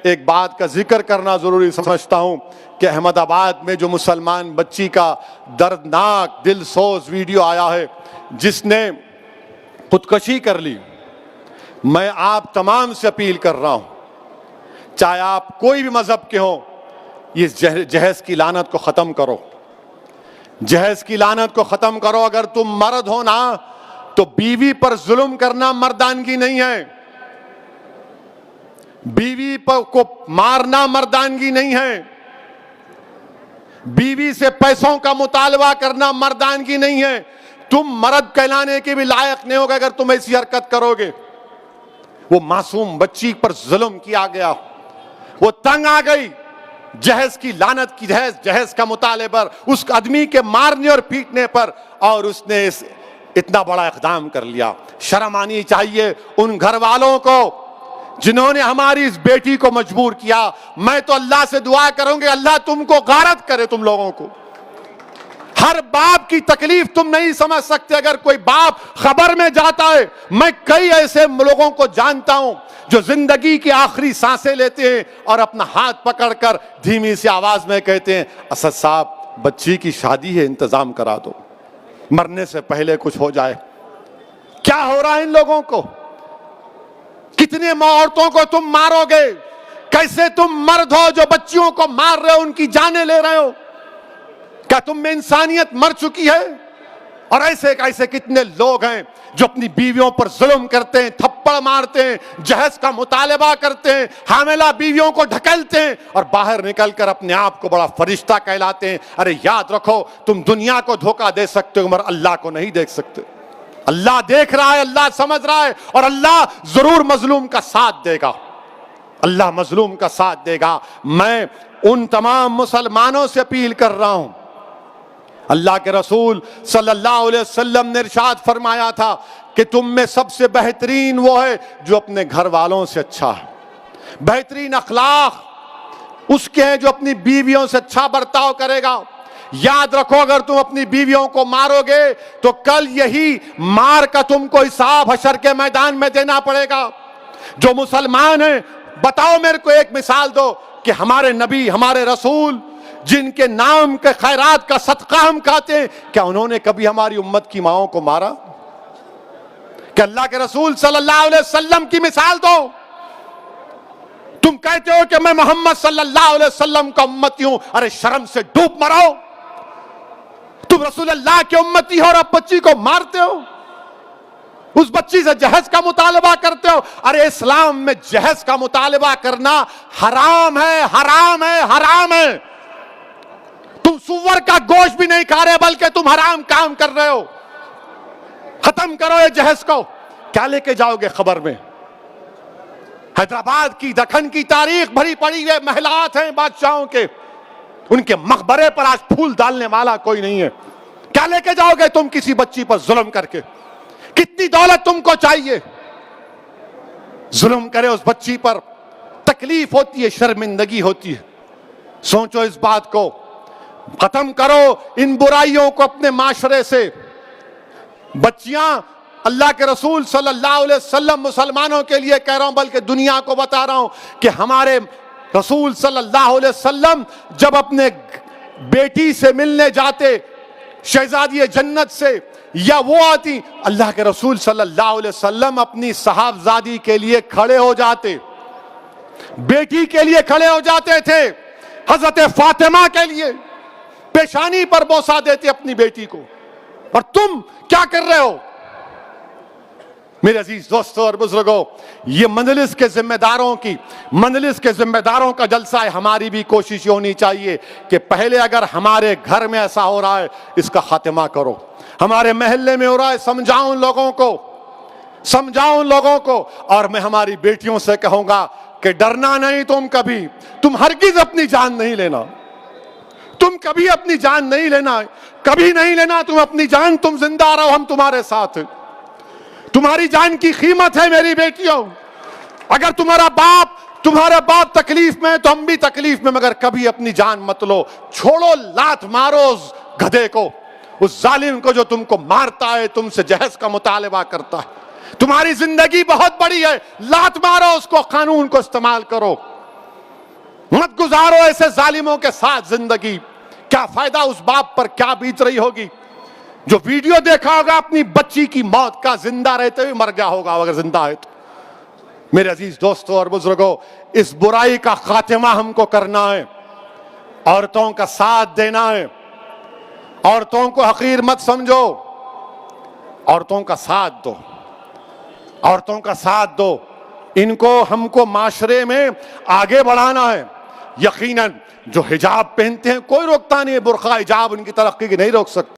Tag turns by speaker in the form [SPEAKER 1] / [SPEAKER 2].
[SPEAKER 1] एक बात का जिक्र करना जरूरी समझता हूं कि अहमदाबाद में जो मुसलमान बच्ची का दर्दनाक दिलसोज वीडियो आया है जिसने खुदकशी कर ली, मैं आप तमाम से अपील कर रहा हूं, चाहे आप कोई भी मजहब के हो, इस जहेज की लानत को खत्म करो, जहेज की लानत को खत्म करो। अगर तुम मर्द हो ना तो बीवी पर जुल्म करना मर्दानगी नहीं है, बीवी पर को मारना मर्दानगी नहीं है, बीवी से पैसों का मुतालबा करना मर्दानगी नहीं है। तुम मर्द कहलाने के भी लायक नहीं होगा अगर तुम ऐसी हरकत करोगे। वो मासूम बच्ची पर जुल्म किया गया, वो तंग आ गई, जहेज की लानत की जहेज का मुताले पर, उस आदमी के मारने और पीटने पर, और उसने इतना बड़ा इक़दाम कर लिया। शर्म आनी चाहिए उन घर वालों को जिन्होंने हमारी इस बेटी को मजबूर किया। मैं तो अल्लाह से दुआ करूंगी, अल्लाह तुमको गारत करे, तुम लोगों को। हर बाप की तकलीफ तुम नहीं समझ सकते। अगर कोई बाप खबर में जाता है, मैं कई ऐसे लोगों को जानता हूं जो जिंदगी की आखिरी सांसें लेते हैं और अपना हाथ पकड़कर धीमी सी आवाज में कहते हैं, असद साहब बच्ची की शादी है, इंतजाम करा दो, मरने से पहले कुछ हो जाए। क्या हो रहा है इन लोगों को? कितने औरतों को तुम मारोगे? कैसे तुम मर्द हो जो बच्चियों को मार रहे हो, उनकी जानें ले रहे हो? क्या तुम में इंसानियत मर चुकी है? और ऐसे ऐसे कितने लोग हैं जो अपनी बीवियों पर जुल्म करते हैं, थप्पड़ मारते हैं, जहेज का मुतालबा करते हैं, हामिला बीवियों को ढकेलते हैं और बाहर निकलकर अपने आप को बड़ा फरिश्ता कहलाते हैं। अरे याद रखो, तुम दुनिया को धोखा दे सकते हो मगर अल्लाह को नहीं देख सकते। अल्लाह देख रहा है, अल्लाह समझ रहा है, और अल्लाह जरूर मजलूम का साथ देगा, अल्लाह मजलूम का साथ देगा। मैं उन तमाम मुसलमानों से अपील कर रहा हूं, अल्लाह के रसूल सल्लल्लाहु अलैहि वसल्लम ने इरशाद फरमाया था कि तुम में सबसे बेहतरीन वो है जो अपने घर वालों से अच्छा है। बेहतरीन अखलाक उसके हैं जो अपनी बीवियों से अच्छा बर्ताव करेगा। याद रखो, अगर तुम अपनी बीवियों को मारोगे तो कल यही मार का तुमको हिसाब हशर के मैदान में देना पड़ेगा। जो मुसलमान हैं, बताओ मेरे को एक मिसाल दो कि हमारे नबी, हमारे रसूल जिनके नाम के खैरात का सदका हम खाते हैं, क्या उन्होंने कभी हमारी उम्मत की माओं को मारा? क्या अल्लाह के रसूल सल्लल्लाहु अलैहि वसल्लम की मिसाल दो। तुम कहते हो कि मैं मोहम्मद सल्लल्लाहु अलैहि वसल्लम का उम्मती हूं, अरे शर्म से डूब मरो। तुम रसूल अल्लाह के उम्मती हो और अब बच्ची को मारते हो, उस बच्ची से जहेज का मुतालबा करते हो। अरे इस्लाम में जहेज का मुतालबा करना हराम है, हराम है, हराम है। तुम सुअर का गोश्त भी नहीं खा रहे बल्कि तुम हराम काम कर रहे हो। खत्म करो ये जहेज को। क्या लेके जाओगे खबर में? हैदराबाद की, दखन की तारीख भरी पड़ी है, महलात हैं बादशाहों के, उनके मकबरे पर आज फूल डालने वाला कोई नहीं है। क्या लेके जाओगे तुम किसी बच्ची पर जुल्म करके? कितनी दौलत तुमको चाहिए? जुल्म करे उस बच्ची पर, तकलीफ होती है, शर्मिंदगी होती है। सोचो इस बात को, खत्म करो इन बुराइयों को अपने माशरे से। बच्चियां, अल्लाह के रसूल सल्लल्लाहु अलैहि वसल्लम मुसलमानों के लिए कह रहा हूं बल्कि दुनिया को बता रहा हूं कि हमारे रसूल सल्लल्लाहु अलैहि वसल्लम जब अपने बेटी से मिलने जाते, शहजादी जन्नत से, या वो आती, अल्लाह के रसूल सल्लल्लाहु अलैहि वसल्लम अपनी साहबजादी के लिए खड़े हो जाते, बेटी के लिए खड़े हो जाते थे। हजरत फातिमा के लिए पेशानी पर बोसा देते अपनी बेटी को। और तुम क्या कर रहे हो? मेरे अजीज दोस्तों और बुजुर्गों, ये मंजलिस के जिम्मेदारों की, मंजलिस के जिम्मेदारों का जलसा है। हमारी भी कोशिश होनी चाहिए कि पहले अगर हमारे घर में ऐसा हो रहा है, इसका खात्मा करो। हमारे मोहल्ले में हो रहा है, समझाओ उन लोगों को, समझाओ उन लोगों को। और मैं हमारी बेटियों से कहूंगा कि डरना नहीं, तुम हरगिज अपनी जान नहीं लेना, तुम कभी अपनी जान नहीं लेना, कभी नहीं लेना तुम अपनी जान। तुम जिंदा रहो, हम तुम्हारे साथ हैं। तुम्हारी जान की कीमत है मेरी बेटियों। अगर तुम्हारा बाप तकलीफ में है तो हम भी तकलीफ में, मगर कभी अपनी जान मत लो। छोड़ो, लात मारो उस गधे को, उस जालिम को जो तुमको मारता है, तुमसे जहेज का मुतालबा करता है। तुम्हारी जिंदगी बहुत बड़ी है, लात मारो उसको, कानून को इस्तेमाल करो। मत गुजारो ऐसे जालिमों के साथ जिंदगी। क्या फायदा उस बाप पर क्या बीत रही होगी जो वीडियो देखा होगा अपनी बच्ची की मौत का, जिंदा रहते हुए मर गया होगा अगर जिंदा है तो। मेरे अजीज दोस्तों और बुजुर्गों, इस बुराई का खात्मा हमको करना है, औरतों का साथ देना है। औरतों को हकीर मत समझो, औरतों का साथ दो, औरतों का साथ दो। इनको हमको माशरे में आगे बढ़ाना है। यकीनन जो हिजाब पहनते हैं कोई रोकता नहीं है, बुर्का हिजाब उनकी तरक्की की नहीं रोक सकता।